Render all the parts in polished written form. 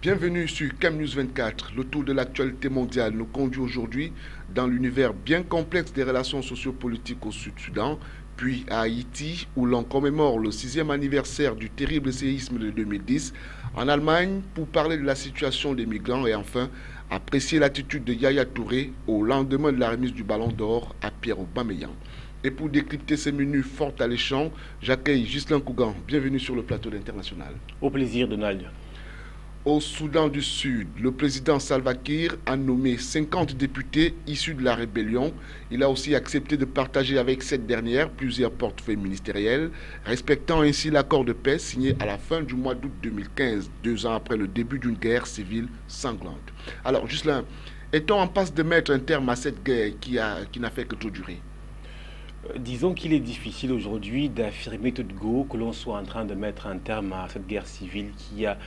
Bienvenue sur CamNews 24. Le tour de l'actualité mondiale nous conduit aujourd'hui dans l'univers bien complexe des relations sociopolitiques au Sud-Soudan, puis à Haïti, où l'on commémore le 6e anniversaire du terrible séisme de 2010, en Allemagne, pour parler de la situation des migrants et enfin apprécier l'attitude de Yaya Touré au lendemain de la remise du Ballon d'Or à Pierre Aubameyang. Et pour décrypter ces menus fort alléchants, j'accueille Ghislain Kougan. Bienvenue sur le plateau d'International. Au plaisir, Donald. Au Soudan du Sud, le président Salva Kiir a nommé 50 députés issus de la rébellion. Il a aussi accepté de partager avec cette dernière plusieurs portefeuilles ministériels, respectant ainsi l'accord de paix signé à la fin du mois d'août 2015, 2 ans après le début d'une guerre civile sanglante. Alors, Ghislain, est-on en passe de mettre un terme à cette guerre qui n'a fait que trop durer? Disons qu'il est difficile aujourd'hui d'affirmer tout de go que l'on soit en train de mettre un terme à cette guerre civile qui a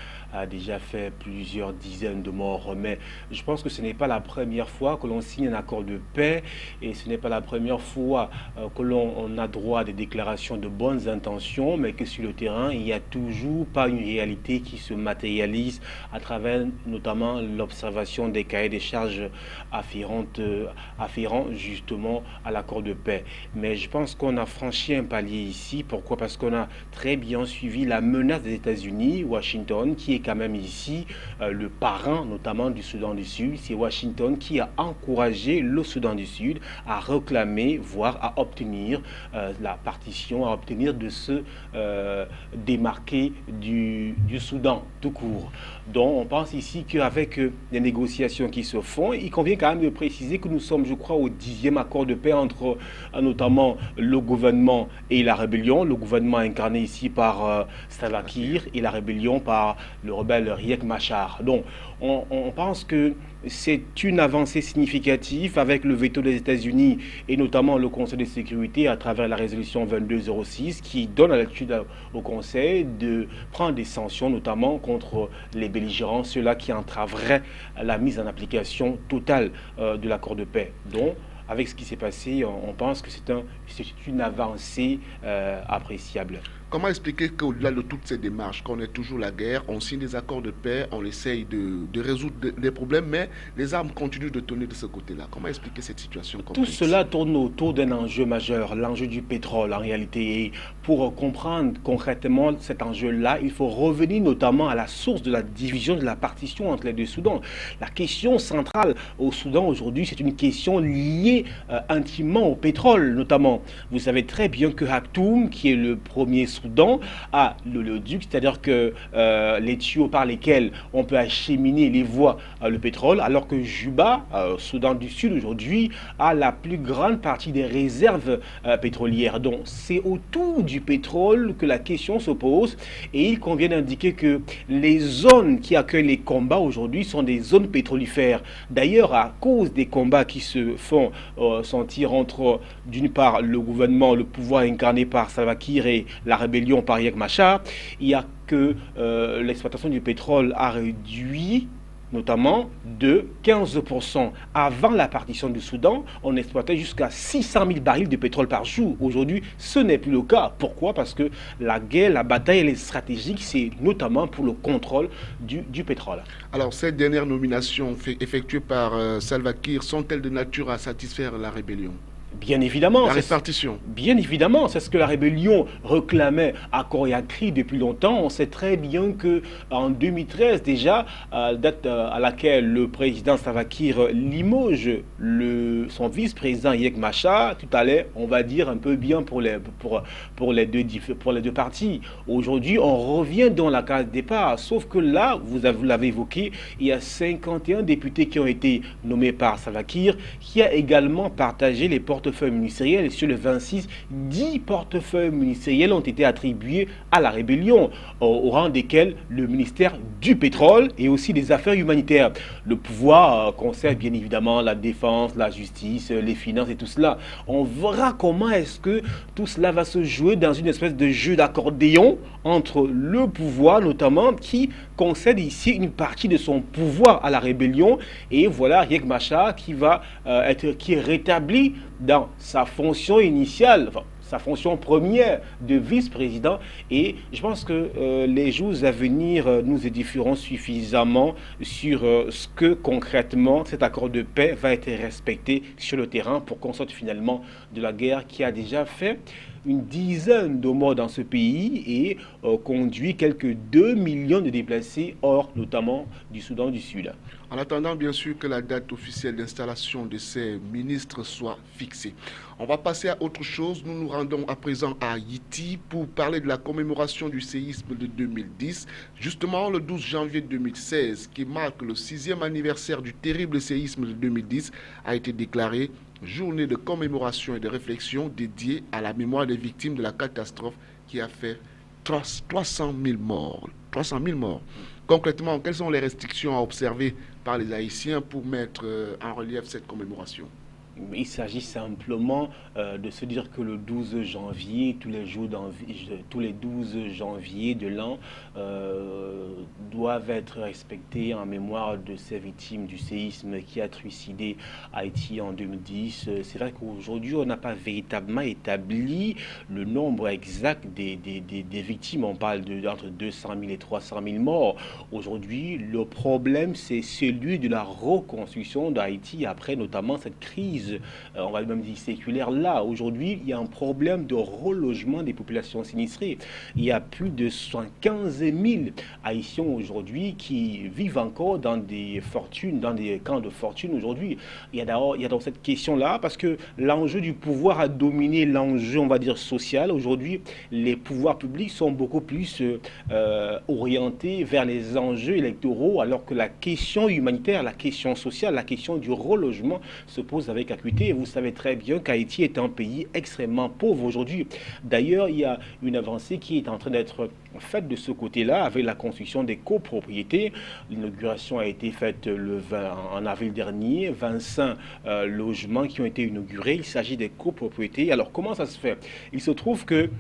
déjà fait plusieurs dizaines de morts. Mais je pense que ce n'est pas la première fois que l'on signe un accord de paix et ce n'est pas la première fois que l'on a droit à des déclarations de bonnes intentions, mais que sur le terrain, il n'y a toujours pas une réalité qui se matérialise à travers notamment l'observation des cahiers des charges afférents justement à l'accord de paix. Mais je pense qu'on a franchi un palier ici. Pourquoi? Parce qu'on a très bien suivi la menace des États-Unis, Washington, qui est quand même ici le parrain, notamment du Soudan du Sud. C'est Washington qui a encouragé le Soudan du Sud à réclamer, voire à obtenir la partition, à obtenir de se démarquer du Soudan tout court. Donc on pense ici qu'avec les négociations qui se font, il convient quand même de préciser que nous sommes, je crois, au 10e accord de paix entre notamment le gouvernement et la rébellion, le gouvernement incarné ici par Salva Kiir et la rébellion par le rebelle Riek Machar. Donc on pense que c'est une avancée significative avec le veto des États-Unis et notamment le Conseil de sécurité à travers la résolution 2206 qui donne à l'attitude au Conseil de prendre des sanctions notamment contre les belligérants, ceux-là qui entraveraient la mise en application totale de l'accord de paix. Donc avec ce qui s'est passé, on pense que c'est une avancée appréciable. Comment expliquer qu'au-delà de toutes ces démarches, qu'on ait toujours la guerre, on signe des accords de paix, on essaye de résoudre des problèmes, mais les armes continuent de tourner de ce côté-là? Comment expliquer cette situation complexe? Tout cela tourne autour d'un enjeu majeur, l'enjeu du pétrole en réalité. Et pour comprendre concrètement cet enjeu-là, il faut revenir notamment à la source de la division, de la partition entre les deux Soudans. La question centrale au Soudan aujourd'hui, c'est une question liée intimement au pétrole notamment. Vous savez très bien que Khartoum, qui est le premier Soudan, a l'oléoduc, c'est-à-dire que les tuyaux par lesquels on peut acheminer les voies le pétrole, alors que Juba, Soudan du Sud aujourd'hui, a la plus grande partie des réserves pétrolières. Donc c'est autour du pétrole que la question se pose et il convient d'indiquer que les zones qui accueillent les combats aujourd'hui sont des zones pétrolifères. D'ailleurs, à cause des combats qui se font sentir entre, d'une part, le gouvernement, le pouvoir incarné par Salva Kiir et la rébellion par Riek Machar, il y a que l'exploitation du pétrole a réduit notamment de 15%. Avant la partition du Soudan, on exploitait jusqu'à 600 000 barils de pétrole par jour. Aujourd'hui, ce n'est plus le cas. Pourquoi? Parce que la guerre, la bataille, elle est stratégique, c'est notamment pour le contrôle du pétrole. Alors, ces dernières nominations effectuées par Salva Kiir sont-elles de nature à satisfaire la rébellion? Bien évidemment. La répartition. Bien évidemment, c'est ce que la rébellion réclamait à corps et à cri depuis longtemps. On sait très bien qu'en 2013 déjà, date à laquelle le président Salva Kiir limoge son vice-président Riek Machar, tout allait, on va dire, un peu bien pour les deux parties. Aujourd'hui, on revient dans la case départ, sauf que là, vous l'avez évoqué, il y a 51 députés qui ont été nommés par Salva Kiir, qui a également partagé les portefeuilles ministériels. Et sur le 26, 10 portefeuilles ministériels ont été attribués à la rébellion, au rang desquels le ministère du pétrole et aussi des affaires humanitaires. Le pouvoir conserve bien évidemment la défense, la justice, les finances et tout cela. On verra comment est-ce que tout cela va se jouer dans une espèce de jeu d'accordéon entre le pouvoir notamment qui concède ici une partie de son pouvoir à la rébellion et voilà Riek Machar qui est rétabli dans sa fonction initiale, enfin, sa fonction première de vice-président. Et je pense que les jours à venir nous édifieront suffisamment sur ce que concrètement cet accord de paix va être respecté sur le terrain pour qu'on sorte finalement de la guerre qui a déjà fait une dizaine de morts dans ce pays et conduit quelques 2 millions de déplacés hors notamment du Soudan du Sud. En attendant bien sûr que la date officielle d'installation de ces ministres soit fixée. On va passer à autre chose. Nous nous rendons à présent à Haïti pour parler de la commémoration du séisme de 2010. Justement, le 12 janvier 2016, qui marque le 6e anniversaire du terrible séisme de 2010, a été déclaré journée de commémoration et de réflexion dédiée à la mémoire des victimes de la catastrophe qui a fait 300 000 morts. 300 000 morts. Concrètement, quelles sont les restrictions à observer par les Haïtiens pour mettre en relief cette commémoration? Il s'agit simplement de se dire que le 12 janvier, tous les 12 janvier de l'an doivent être respectés en mémoire de ces victimes du séisme qui a trucidé Haïti en 2010. C'est vrai qu'aujourd'hui, on n'a pas véritablement établi le nombre exact des victimes. On parle d'entre 200 000 et 300 000 morts. Aujourd'hui, le problème, c'est celui de la reconstruction d'Haïti après notamment cette crise, on va même dire séculaire. Là, aujourd'hui, il y a un problème de relogement des populations sinistrées. Il y a plus de 75 000 Haïtiens aujourd'hui qui vivent encore dans des fortunes, dans des camps de fortune aujourd'hui. Il y a donc cette question-là, parce que l'enjeu du pouvoir a dominé l'enjeu, on va dire, social. Aujourd'hui, les pouvoirs publics sont beaucoup plus orientés vers les enjeux électoraux, alors que la question humanitaire, la question sociale, la question du relogement se pose avec acuité. Et vous savez très bien qu'Haïti est un pays extrêmement pauvre aujourd'hui. D'ailleurs, il y a une avancée qui est en train d'être faite de ce côté-là avec la construction des copropriétés. L'inauguration a été faite en avril dernier. 25 logements qui ont été inaugurés. Il s'agit des copropriétés. Alors, comment ça se fait? Il se trouve que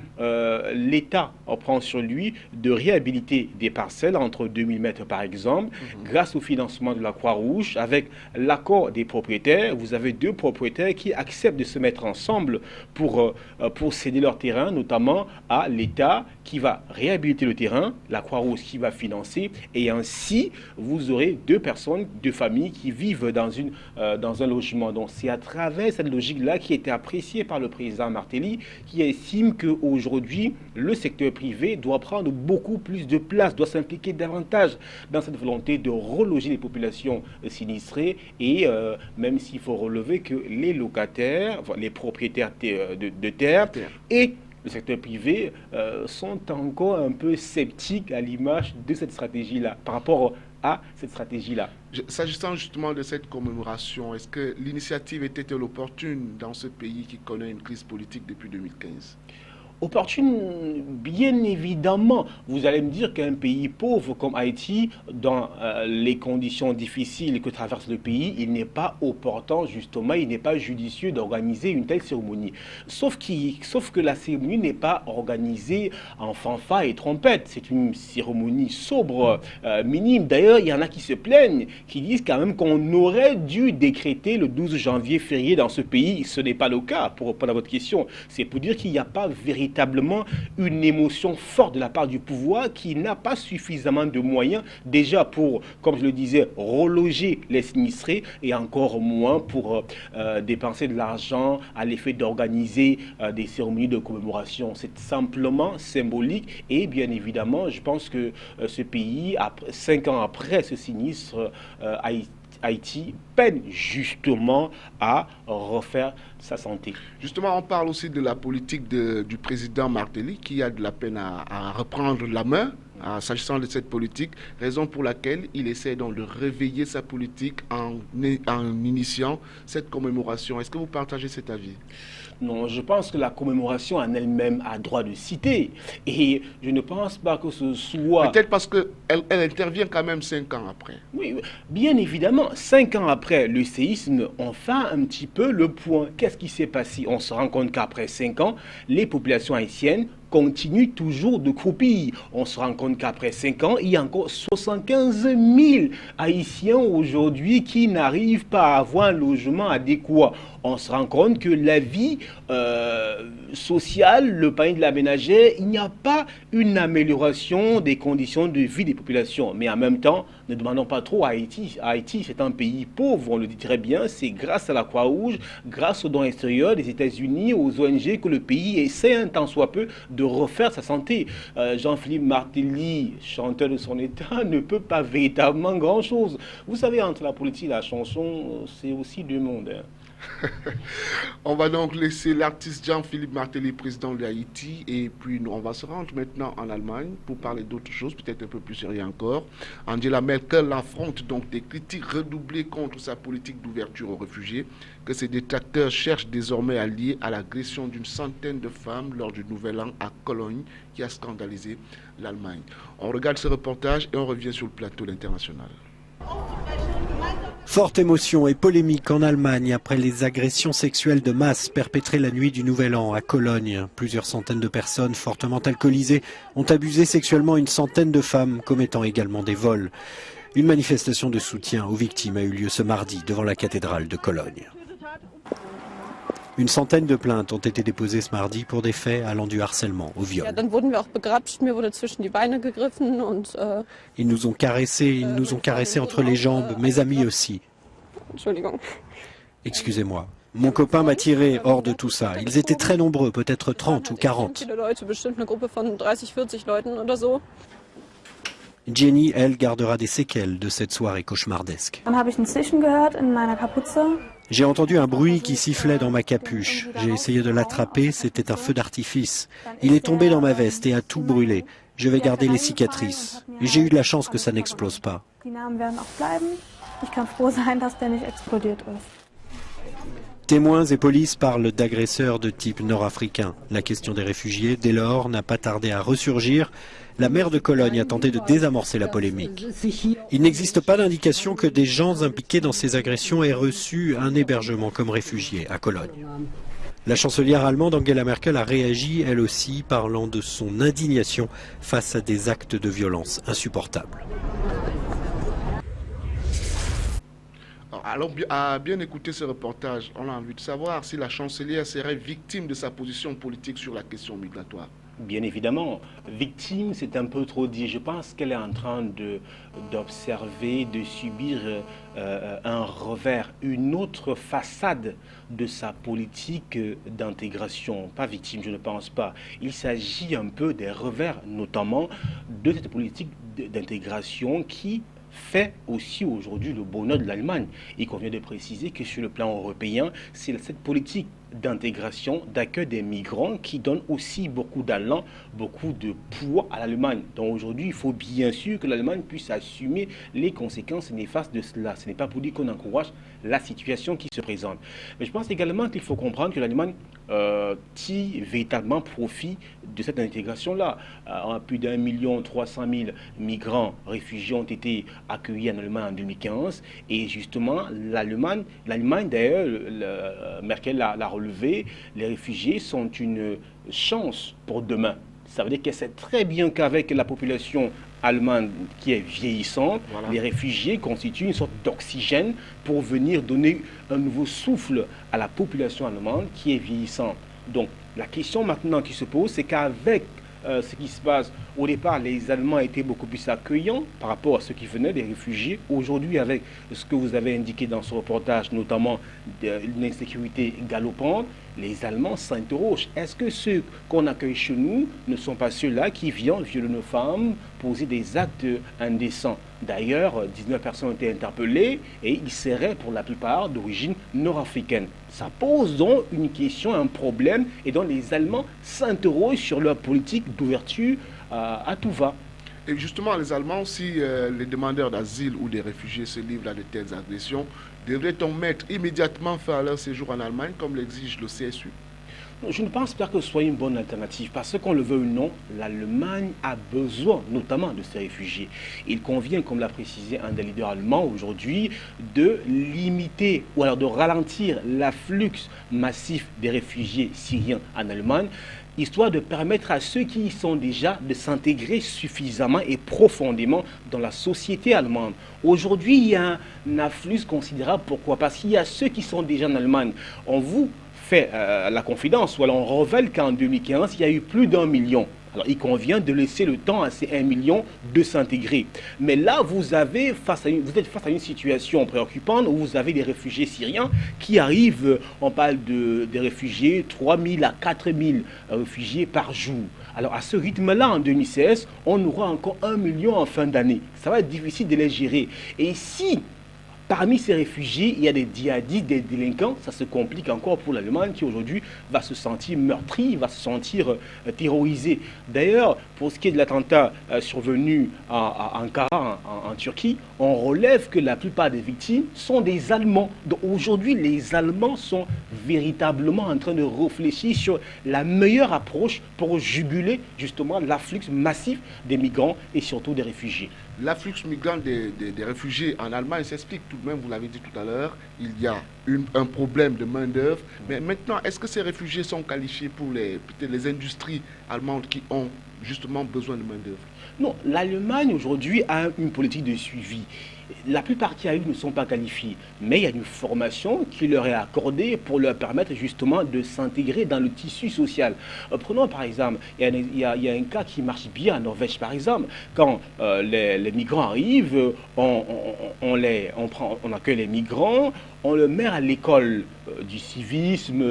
l'État prend sur lui de réhabiliter des parcelles entre 2000 mètres par exemple, grâce au financement de la Croix-Rouge, avec l'accord des propriétaires. Vous avez deux propriétaires qui acceptent de se mettre ensemble pour céder leur terrain, notamment à l'État qui va réhabiliter le terrain, la Croix-Rouge qui va financer, et ainsi vous aurez deux personnes, deux familles qui vivent dans un logement. Donc c'est à travers cette logique-là qui a été appréciée par le président Martelly, qui estime qu'aujourd'hui le secteur privé doit prendre beaucoup plus de place, doit s'impliquer davantage dans cette volonté de reloger les populations sinistrées, et même s'il faut relever que les locataires, les propriétaires de terre et le secteur privé sont encore un peu sceptiques à l'image de cette stratégie-là, par rapport à cette stratégie-là. S'agissant justement de cette commémoration, est-ce que l'initiative était-elle opportune dans ce pays qui connaît une crise politique depuis 2015? Opportune, bien évidemment. Vous allez me dire qu'un pays pauvre comme Haïti, dans les conditions difficiles que traverse le pays, il n'est pas opportun, justement, il n'est pas judicieux d'organiser une telle cérémonie. Sauf que la cérémonie n'est pas organisée en fanfare et trompette. C'est une cérémonie sobre, minime. D'ailleurs, il y en a qui se plaignent, qui disent quand même qu'on aurait dû décréter le 12 janvier férié dans ce pays. Ce n'est pas le cas, pour répondre à votre question. C'est pour dire qu'il n'y a pas véritablement une émotion forte de la part du pouvoir qui n'a pas suffisamment de moyens déjà pour, comme je le disais, reloger les sinistrés, et encore moins pour dépenser de l'argent à l'effet d'organiser des cérémonies de commémoration. C'est simplement symbolique, et bien évidemment, je pense que ce pays, 5 ans après ce sinistre, Haïti peine justement à refaire sa santé. Justement, on parle aussi de la politique du président Martelly qui a de la peine à reprendre la main s'agissant de cette politique, raison pour laquelle il essaie donc de réveiller sa politique en initiant cette commémoration. Est-ce que vous partagez cet avis? Non, je pense que la commémoration en elle-même a droit de citer. Et je ne pense pas que ce soit... Peut-être parce qu'elle intervient quand même 5 ans après. Oui, bien évidemment. 5 ans après le séisme, on fait un petit peu le point. Qu'est-ce qui s'est passé? On se rend compte qu'après 5 ans, les populations haïtiennes continue toujours de croupir. On se rend compte qu'après 5 ans, il y a encore 75 000 Haïtiens aujourd'hui qui n'arrivent pas à avoir un logement adéquat. On se rend compte que la vie sociale, le panier de la ménagère, il n'y a pas une amélioration des conditions de vie des populations. Mais en même temps, ne demandons pas trop à Haïti. Haïti, c'est un pays pauvre, on le dit très bien. C'est grâce à la Croix-Rouge, grâce aux dons extérieurs des États-Unis, aux ONG, que le pays essaie un tant soit peu de refaire sa santé. Jean-Philippe Martelly, chanteur de son état, ne peut pas véritablement grand-chose. Vous savez, entre la politique et la chanson, c'est aussi deux mondes. On va donc laisser l'artiste Jean-Philippe Martelly, président de Haïti, et puis on va se rendre maintenant en Allemagne pour parler d'autres choses, peut-être un peu plus sérieux encore. Angela Merkel affronte donc des critiques redoublées contre sa politique d'ouverture aux réfugiés, que ses détracteurs cherchent désormais à lier à l'agression d'une centaine de femmes lors du Nouvel An à Cologne, qui a scandalisé l'Allemagne. On regarde ce reportage et on revient sur le plateau international. Forte émotion et polémique en Allemagne après les agressions sexuelles de masse perpétrées la nuit du Nouvel An à Cologne. Plusieurs centaines de personnes fortement alcoolisées ont abusé sexuellement une centaine de femmes, commettant également des vols. Une manifestation de soutien aux victimes a eu lieu ce mardi devant la cathédrale de Cologne. Une centaine de plaintes ont été déposées ce mardi pour des faits allant du harcèlement au viol. Ils nous ont caressés entre les jambes, mes amis aussi. Excusez-moi. Mon copain m'a tiré hors de tout ça. Ils étaient très nombreux, peut-être 30 ou 40. Jenny, elle, gardera des séquelles de cette soirée cauchemardesque. J'ai entendu un bruit qui sifflait dans ma capuche. J'ai essayé de l'attraper, c'était un feu d'artifice. Il est tombé dans ma veste et a tout brûlé. Je vais garder les cicatrices. Et j'ai eu de la chance que ça n'explose pas. Témoins et police parlent d'agresseurs de type nord-africain. La question des réfugiés, dès lors, n'a pas tardé à ressurgir. La maire de Cologne a tenté de désamorcer la polémique. Il n'existe pas d'indication que des gens impliqués dans ces agressions aient reçu un hébergement comme réfugiés à Cologne. La chancelière allemande Angela Merkel a réagi, elle aussi, parlant de son indignation face à des actes de violence insupportables. Alors, à bien écouter ce reportage, on a envie de savoir si la chancelière serait victime de sa position politique sur la question migratoire. Bien évidemment, victime, c'est un peu trop dit. Je pense qu'elle est en train d'observer, de subir un revers, une autre façade de sa politique d'intégration. Pas victime, je ne pense pas. Il s'agit un peu des revers, notamment de cette politique d'intégration qui fait aussi aujourd'hui le bonheur de l'Allemagne. Il convient de préciser que sur le plan européen, c'est cette politique d'intégration, d'accueil des migrants qui donne aussi beaucoup d'allant, beaucoup de poids à l'Allemagne. Donc aujourd'hui, il faut bien sûr que l'Allemagne puisse assumer les conséquences néfastes de cela. Ce n'est pas pour dire qu'on encourage la situation qui se présente. Mais je pense également qu'il faut comprendre que l'Allemagne tire véritablement profit de cette intégration-là. Plus d'1,3 million migrants réfugiés ont été accueillis en Allemagne en 2015 et justement l'Allemagne d'ailleurs, Merkel l'a relevé, les réfugiés sont une chance pour demain. Ça veut dire qu'elle sait très bien qu'avec la population allemande qui est vieillissante, voilà, les réfugiés constituent une sorte d'oxygène pour venir donner un nouveau souffle à la population allemande qui est vieillissante. Donc la question maintenant qui se pose, c'est qu'avec ce qui se passe, au départ, les Allemands étaient beaucoup plus accueillants par rapport à ceux qui venaient des réfugiés. Aujourd'hui, avec ce que vous avez indiqué dans ce reportage, notamment une insécurité galopante, les Allemands s'interrogent. Est-ce que ceux qu'on accueille chez nous ne sont pas ceux-là qui viennent violer nos femmes, poser des actes indécents? D'ailleurs, 19 personnes ont été interpellées et ils seraient pour la plupart d'origine nord-africaine. Ça pose donc une question, un problème, et donc les Allemands s'interrogent sur leur politique d'ouverture à tout va. Et justement, les Allemands, si les demandeurs d'asile ou des réfugiés se livrent à de telles agressions, devrait-on mettre immédiatement fin à leur séjour en Allemagne, comme l'exige le CSU? Je ne pense pas que ce soit une bonne alternative parce qu'on le veut ou non, l'Allemagne a besoin notamment de ces réfugiés. Il convient, comme l'a précisé un des leaders allemands aujourd'hui, de limiter ou alors de ralentir l'afflux massif des réfugiés syriens en Allemagne, histoire de permettre à ceux qui y sont déjà de s'intégrer suffisamment et profondément dans la société allemande. Aujourd'hui, il y a un afflux considérable. Pourquoi? Parce qu'il y a ceux qui sont déjà en Allemagne. On vous fait la confidence, ou alors on révèle qu'en 2015, il y a eu plus d'1 million. Alors, il convient de laisser le temps à ces 1 million de s'intégrer. Mais là, vous êtes face à une situation préoccupante où vous avez des réfugiés syriens qui arrivent, on parle des réfugiés, 3 000 à 4 000 réfugiés par jour. Alors, à ce rythme-là, en 2016, on aura encore 1 million en fin d'année. Ça va être difficile de les gérer. Et si parmi ces réfugiés, il y a des djihadistes, des délinquants, ça se complique encore pour l'Allemagne qui aujourd'hui va se sentir meurtrie, va se sentir terrorisée. D'ailleurs, pour ce qui est de l'attentat survenu à Ankara, en Turquie, on relève que la plupart des victimes sont des Allemands. Donc aujourd'hui, les Allemands sont véritablement en train de réfléchir sur la meilleure approche pour juguler justement l'afflux massif des migrants et surtout des réfugiés. L'afflux migrant des réfugiés en Allemagne s'explique tout de même, vous l'avez dit tout à l'heure, il y a un problème de main-d'œuvre. Mais maintenant, est-ce que ces réfugiés sont qualifiés pour peut-être les industries allemandes qui ont justement besoin de main-d'œuvre? Non, l'Allemagne aujourd'hui a une politique de suivi. La plupart qui arrivent ne sont pas qualifiés, mais il y a une formation qui leur est accordée pour leur permettre justement de s'intégrer dans le tissu social. Prenons par exemple, il y a un cas qui marche bien en Norvège par exemple. Quand les migrants arrivent, on accueille les migrants, on les met à l'école du civisme,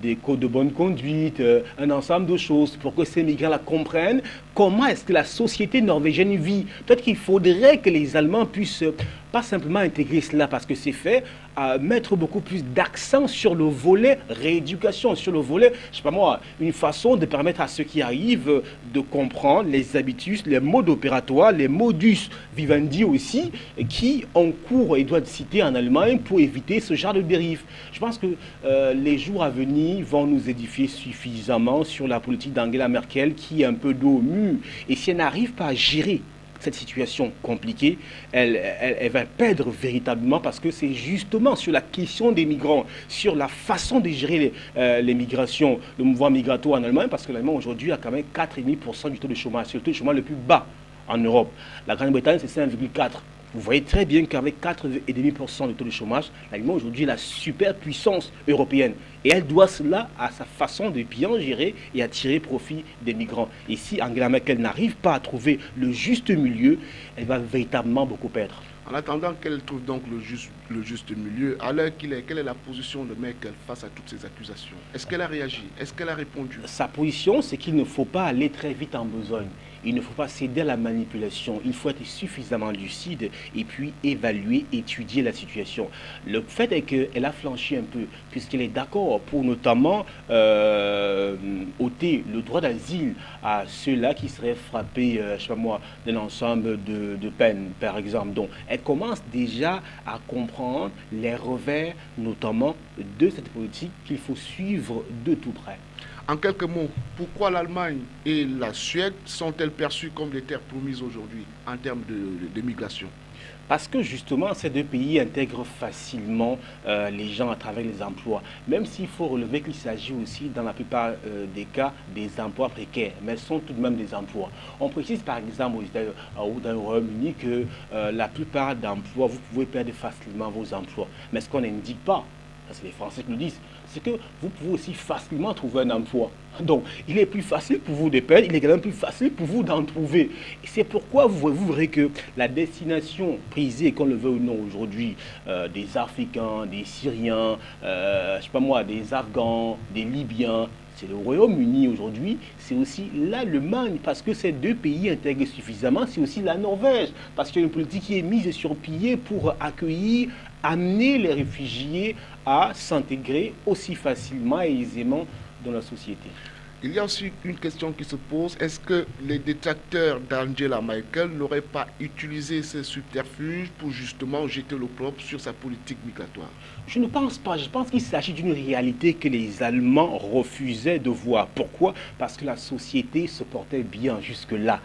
des codes de bonne conduite, un ensemble de choses pour que ces migrants-là comprennent comment est-ce que la société norvégienne vit. Peut-être qu'il faudrait que les Allemands puissent pas simplement intégrer cela parce que c'est fait, mettre beaucoup plus d'accent sur le volet rééducation, sur le volet, je sais pas moi, une façon de permettre à ceux qui arrivent de comprendre les habitudes, les modes opératoires, les modus vivendi aussi, qui ont cours et doivent être cités en Allemagne pour éviter ce genre de dérive. Je pense que les jours à venir vont nous édifier suffisamment sur la politique d'Angela Merkel qui est un peu dos au mur. Et si elle n'arrive pas à gérer cette situation compliquée, elle va perdre véritablement parce que c'est justement sur la question des migrants, sur la façon de gérer les migrations, le mouvement migratoire en Allemagne, parce que l'Allemagne aujourd'hui a quand même 4,5% du taux de chômage, c'est le taux de chômage le plus bas en Europe. La Grande-Bretagne, c'est 5,4%. Vous voyez très bien qu'avec 4,5% de taux de chômage, l'Allemagne aujourd'hui est la superpuissance européenne. Et elle doit cela à sa façon de bien gérer et à tirer profit des migrants. Et si Angela Merkel n'arrive pas à trouver le juste milieu, elle va véritablement beaucoup perdre. En attendant qu'elle trouve donc le juste milieu, à l'heure qu'il est, quelle est la position de Merkel face à toutes ces accusations? Est-ce qu'elle a réagi? Est-ce qu'elle a répondu? Sa position, c'est qu'il ne faut pas aller très vite en besogne. Il ne faut pas céder à la manipulation. Il faut être suffisamment lucide et puis évaluer, étudier la situation. Le fait est qu'elle a flanchi un peu, puisqu'elle est d'accord pour notamment ôter le droit d'asile à ceux-là qui seraient frappés, je sais pas moi, d'un ensemble de peines, par exemple. Donc, elle commence déjà à comprendre les revers, notamment de cette politique qu'il faut suivre de tout près. En quelques mots, pourquoi l'Allemagne et la Suède sont-elles perçues comme des terres promises aujourd'hui en termes de migration? Parce que justement, ces deux pays intègrent facilement les gens à travers les emplois. Même s'il faut relever qu'il s'agit aussi, dans la plupart des cas, des emplois précaires. Mais ce sont tout de même des emplois. On précise par exemple ou dans le Royaume-Uni que la plupart d'emplois, vous pouvez perdre facilement vos emplois. Mais ce qu'on n'indique pas, c'est les Français qui le disent, c'est que vous pouvez aussi facilement trouver un emploi. Donc, il est plus facile pour vous de perdre, il est quand même plus facile pour vous d'en trouver. Et c'est pourquoi vous verrez que la destination prisée, qu'on le veut ou non aujourd'hui, des Africains, des Syriens, je sais pas moi, des Afghans, des Libyens, c'est le Royaume-Uni aujourd'hui, c'est aussi l'Allemagne, parce que ces deux pays intègrent suffisamment, c'est aussi la Norvège, parce qu'il y a une politique qui est mise sur pied pour accueillir, amener les réfugiés à s'intégrer aussi facilement et aisément dans la société. Il y a aussi une question qui se pose. Est-ce que les détracteurs d'Angela Merkel n'auraient pas utilisé ces subterfuges pour justement jeter l'opprobre sur sa politique migratoire? Je ne pense pas. Je pense qu'il s'agit d'une réalité que les Allemands refusaient de voir. Pourquoi? Parce que la société se portait bien jusque-là.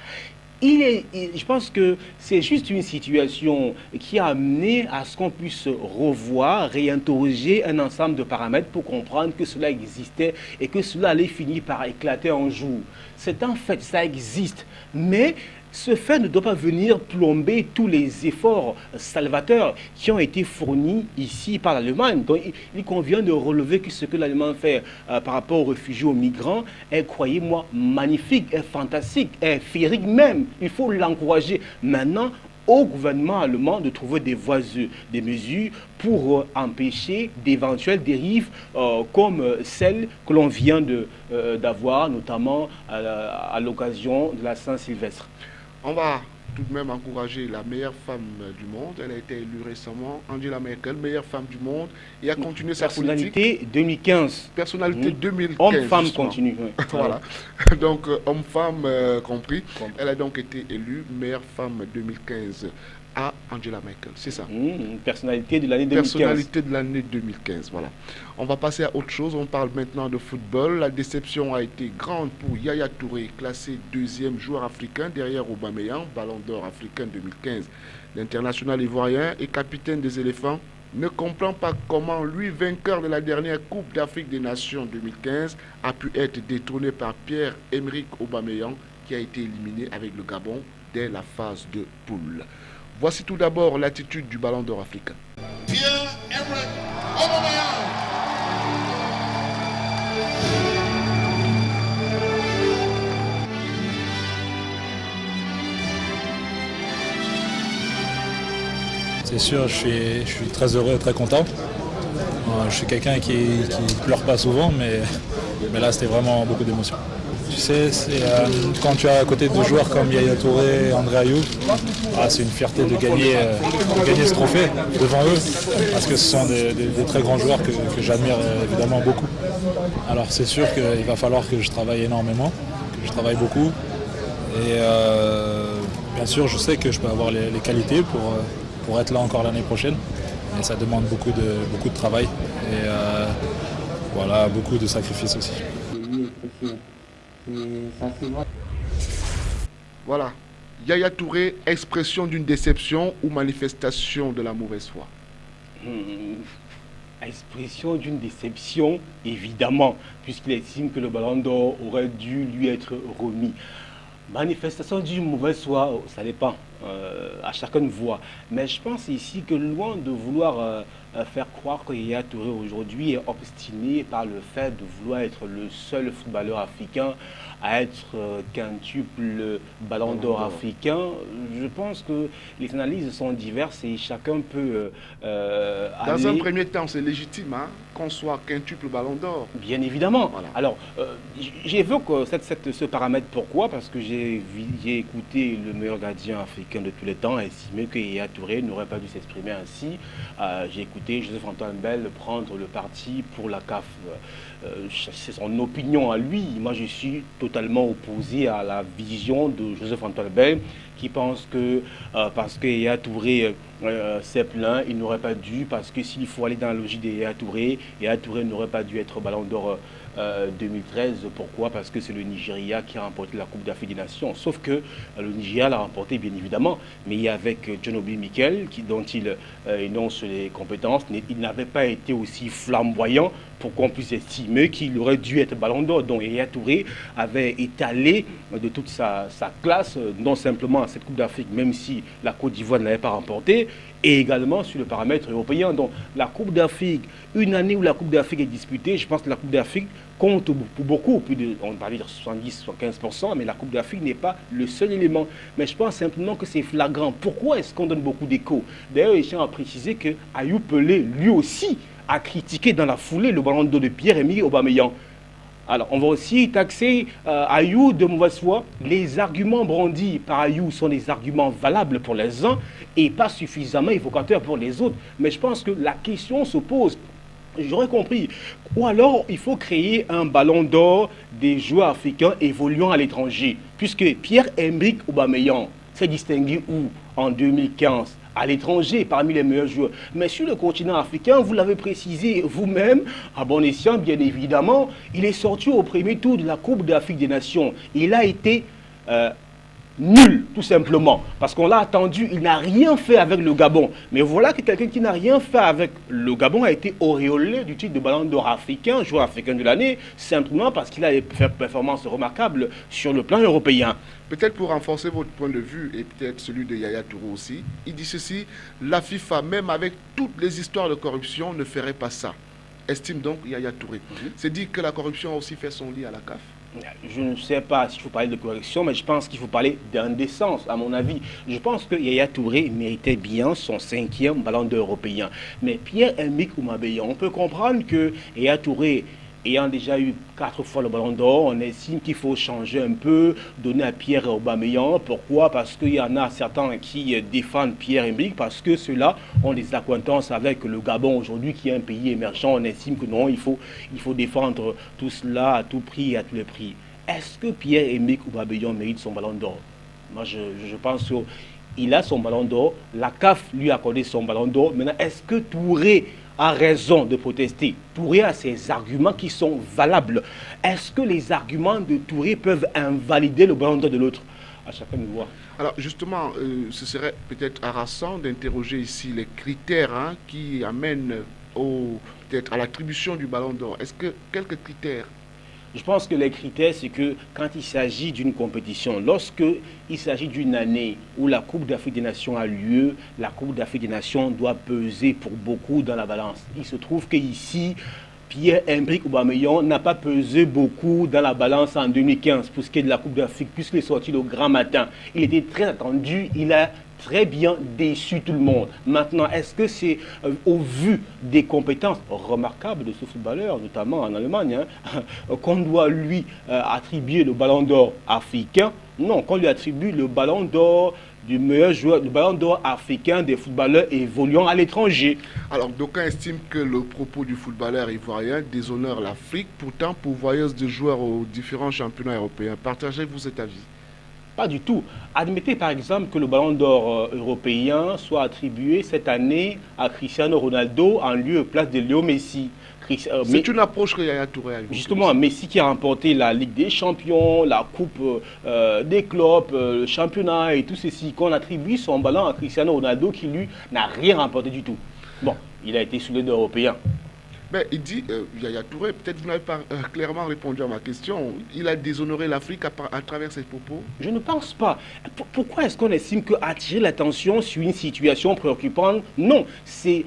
Je pense que c'est juste une situation qui a amené à ce qu'on puisse revoir, réinterroger un ensemble de paramètres pour comprendre que cela existait et que cela allait finir par éclater un jour. C'est un fait, ça existe. Mais ce fait ne doit pas venir plomber tous les efforts salvateurs qui ont été fournis ici par l'Allemagne. Donc il convient de relever que ce que l'Allemagne fait par rapport aux réfugiés, aux migrants, est, croyez-moi, magnifique, est fantastique, est féerique même. Il faut l'encourager. Maintenant, au gouvernement allemand de trouver des voies, des mesures pour empêcher d'éventuelles dérives comme celles que l'on vient d'avoir, notamment à l'occasion de la Saint-Sylvestre. On va tout de même encourager la meilleure femme du monde. Elle a été élue récemment, Angela Merkel, meilleure femme du monde, et a continué sa politique. Personnalité 2015. Personnalité 2015. Homme-femme continue. Oui. Voilà. Donc, homme-femme compris. Elle a donc été élue meilleure femme 2015 à Angela Merkel. C'est ça. Personnalité de l'année 2015. Personnalité de l'année 2015, voilà. On va passer à autre chose. On parle maintenant de football. La déception a été grande pour Yaya Touré, classé deuxième joueur africain derrière Aubameyang, ballon d'or africain 2015. L'international ivoirien et capitaine des éléphants ne comprend pas comment lui, vainqueur de la dernière Coupe d'Afrique des Nations 2015, a pu être détrôné par Pierre-Emerick Aubameyang, qui a été éliminé avec le Gabon dès la phase de poule. Voici tout d'abord l'attitude du ballon d'or africain. Pierre-Emerick Aubameyang. C'est sûr, je suis très heureux et très content. Je suis quelqu'un qui ne pleure pas souvent, mais là c'était vraiment beaucoup d'émotions. Tu sais, quand tu es à côté de joueurs comme Yaya Touré et André Ayew, c'est une fierté de gagner ce trophée devant eux, parce que ce sont des très grands joueurs que j'admire évidemment beaucoup. Alors c'est sûr qu'il va falloir que je travaille énormément, que je travaille beaucoup. Et bien sûr, je sais que je peux avoir les qualités pour être là encore l'année prochaine. Mais ça demande beaucoup de travail et voilà, beaucoup de sacrifices aussi. Voilà, Yaya Touré, expression d'une déception ou manifestation de la mauvaise foi? Expression d'une déception, évidemment, puisqu'il estime que le ballon d'or aurait dû lui être remis. Manifestation d'une mauvaise foi, ça dépend, à chacun de voir. Mais je pense ici que loin de vouloir faire croire que Yaya Touré aujourd'hui est obstiné par le fait de vouloir être le seul footballeur africain à être quintuple ballon d'or africain, je pense que les analyses sont diverses et chacun peut Dans un premier temps, c'est légitime qu'on soit quintuple ballon d'or. Bien évidemment. Voilà. Alors, j'évoque ce paramètre. Pourquoi? Parce que j'ai écouté le meilleur gardien africain de tous les temps estimer que Yaya Touré n'aurait pas dû s'exprimer ainsi. J'ai écouté Joseph-Antoine Bell prendre le parti pour la CAF. C'est son opinion à lui. Moi, je suis totalement opposé à la vision de Joseph-Antoine Bell qui pense que parce que Yaya Touré s'est plaint, il n'aurait pas dû, parce que s'il faut aller dans la logique de Yaya Touré n'aurait pas dû être ballon d'or 2013. Pourquoi? Parce que c'est le Nigeria qui a remporté la Coupe d'Afrique des Nations. Sauf que le Nigeria l'a remporté, bien évidemment, mais avec John Obi Mikel, dont il énonce les compétences, il n'avait pas été aussi flamboyant pour qu'on puisse estimer qu'il aurait dû être ballon d'or. Donc Yaya Touré avait étalé de toute sa classe, non simplement à cette Coupe d'Afrique, même si la Côte d'Ivoire ne l'avait pas remportée, et également sur le paramètre européen. Donc la Coupe d'Afrique, une année où la Coupe d'Afrique est disputée, je pense que la Coupe d'Afrique compte pour beaucoup, plus de, on va dire 70-75%, mais la Coupe d'Afrique n'est pas le seul élément. Mais je pense simplement que c'est flagrant. Pourquoi est-ce qu'on donne beaucoup d'écho? D'ailleurs, je tiens à préciser que Ayew Pelé, lui aussi, a critiqué dans la foulée le ballon d'or de Pierre-Emerick Aubameyang. Alors, on va aussi taxer Ayew de mauvaise foi. Les arguments brandis par Ayew sont des arguments valables pour les uns et pas suffisamment évocateurs pour les autres. Mais je pense que la question se pose. J'aurais compris. Ou alors, il faut créer un ballon d'or des joueurs africains évoluant à l'étranger. Puisque Pierre-Emerick Aubameyang s'est distingué où? En 2015. À l'étranger, parmi les meilleurs joueurs. Mais sur le continent africain, vous l'avez précisé vous-même, à bon escient, bien évidemment, il est sorti au premier tour de la Coupe d'Afrique des Nations. Il a été nul, tout simplement. Parce qu'on l'a attendu, il n'a rien fait avec le Gabon. Mais voilà que quelqu'un qui n'a rien fait avec le Gabon a été auréolé du titre de ballon d'or africain, joueur africain de l'année, simplement parce qu'il a fait une performance remarquable sur le plan européen. Peut-être pour renforcer votre point de vue et peut-être celui de Yaya Touré aussi, il dit ceci, la FIFA, même avec toutes les histoires de corruption, ne ferait pas ça. Estime donc Yaya Touré. C'est dit que la corruption a aussi fait son lit à la CAF. Je ne sais pas s'il faut parler de correction, mais je pense qu'il faut parler d'indécence, à mon avis. Je pense que Yaya Touré méritait bien son 5e ballon d'or européen. Mais Pierre-Emerick Aubameyang, on peut comprendre que Yaya Touré, ayant déjà eu 4 fois le ballon d'or, on estime qu'il faut changer un peu, donner à Pierre Aubameyang. Pourquoi? Parce qu'il y en a certains qui défendent Pierre-Emerick, parce que ceux-là ont des acquaintances avec le Gabon aujourd'hui, qui est un pays émergent. On estime que non, il faut défendre tout cela à tout prix et à tous les prix. Est-ce que Pierre-Emerick Aubameyang mérite son ballon d'or? Moi, je pense qu'il a son ballon d'or. La CAF lui a accordé son ballon d'or. Maintenant, est-ce que Touré a raison de protester? Touré a ses arguments qui sont valables. Est-ce que les arguments de Touré peuvent invalider le ballon d'or de l'autre? À chacun de voir. Alors justement, ce serait peut-être harassant d'interroger ici les critères qui amènent peut-être à l'attribution du ballon d'or. Est-ce que quelques critères? Je pense que les critères, c'est que quand il s'agit d'une compétition, lorsque il s'agit d'une année où la Coupe d'Afrique des Nations a lieu, la Coupe d'Afrique des Nations doit peser pour beaucoup dans la balance. Il se trouve qu'ici, Pierre-Emerick Aubameyang n'a pas pesé beaucoup dans la balance en 2015 pour ce qui est de la Coupe d'Afrique, puisqu'il est sorti le grand matin. Il était très attendu, il a très bien déçu tout le monde. Maintenant, est-ce que c'est au vu des compétences remarquables de ce footballeur, notamment en Allemagne, qu'on doit lui attribuer le ballon d'or africain? Non, qu'on lui attribue le ballon d'or du meilleur joueur, le ballon d'or africain des footballeurs évoluant à l'étranger. Alors, d'aucuns estiment que le propos du footballeur ivoirien déshonore l'Afrique, pourtant pourvoyeuse de joueurs aux différents championnats européens. Partagez-vous cet avis? Pas du tout. Admettez par exemple que le ballon d'or européen soit attribué cette année à Cristiano Ronaldo en lieu et place de Léo Messi. C'est une approche que Yaya Touré a eu. Justement, Messi qui a remporté la Ligue des Champions, la Coupe des clubs, le championnat et tout ceci, qu'on attribue son ballon à Cristiano Ronaldo qui lui n'a rien remporté du tout. Bon, il a été sous les deux européens. Mais il dit, Yaya Touré, peut-être vous n'avez pas clairement répondu à ma question, il a déshonoré l'Afrique à travers ses propos? Je ne pense pas. Pourquoi est-ce qu'on estime qu'attirer l'attention sur une situation préoccupante? Non, c'est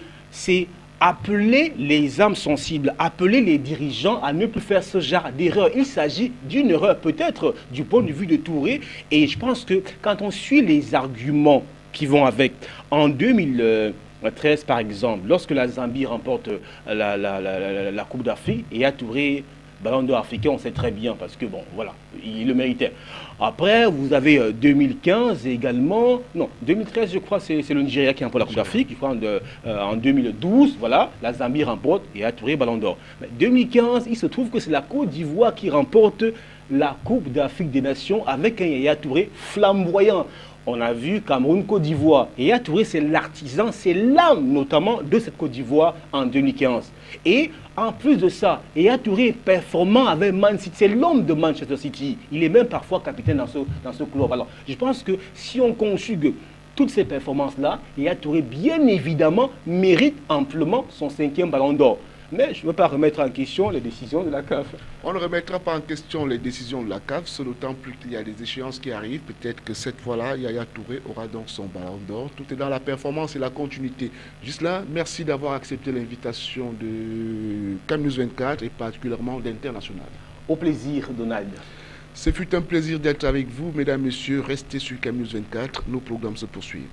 appeler les âmes sensibles, appeler les dirigeants à ne plus faire ce genre d'erreur. Il s'agit d'une erreur peut-être du point de vue de Touré, et je pense que quand on suit les arguments qui vont avec, en 2013 par exemple, lorsque la Zambie remporte la Coupe d'Afrique, et Yaya Touré, ballon d'or africain, on sait très bien, parce que bon, voilà, il le méritait. Après, vous avez 2015 également, non, 2013 je crois, c'est le Nigeria qui remporte la Coupe d'Afrique, je crois en 2012, voilà, la Zambie remporte et Yaya Touré, ballon d'or. 2015, il se trouve que c'est la Côte d'Ivoire qui remporte la Coupe d'Afrique des Nations avec un Yaya Touré flamboyant. On a vu Cameroun-Côte d'Ivoire. Et Yaya Touré, c'est l'artisan, c'est l'âme notamment de cette Côte d'Ivoire en 2015. Et en plus de ça, Yaya Touré est performant avec Man City. C'est l'homme de Manchester City. Il est même parfois capitaine dans ce club. Alors, je pense que si on conjugue toutes ces performances-là, Yaya Touré, bien évidemment, mérite amplement son 5e ballon d'or. Mais je ne veux pas remettre en question les décisions de la CAF. On ne remettra pas en question les décisions de la CAF, ce d'autant plus qu'il y a des échéances qui arrivent. Peut-être que cette fois-là, Yaya Touré aura donc son ballon d'or. Tout est dans la performance et la continuité. Juste là, merci d'avoir accepté l'invitation de CAMnews 24 et particulièrement d'International. Au plaisir, Donald. Ce fut un plaisir d'être avec vous, mesdames, messieurs. Restez sur CAMnews 24. Nos programmes se poursuivent.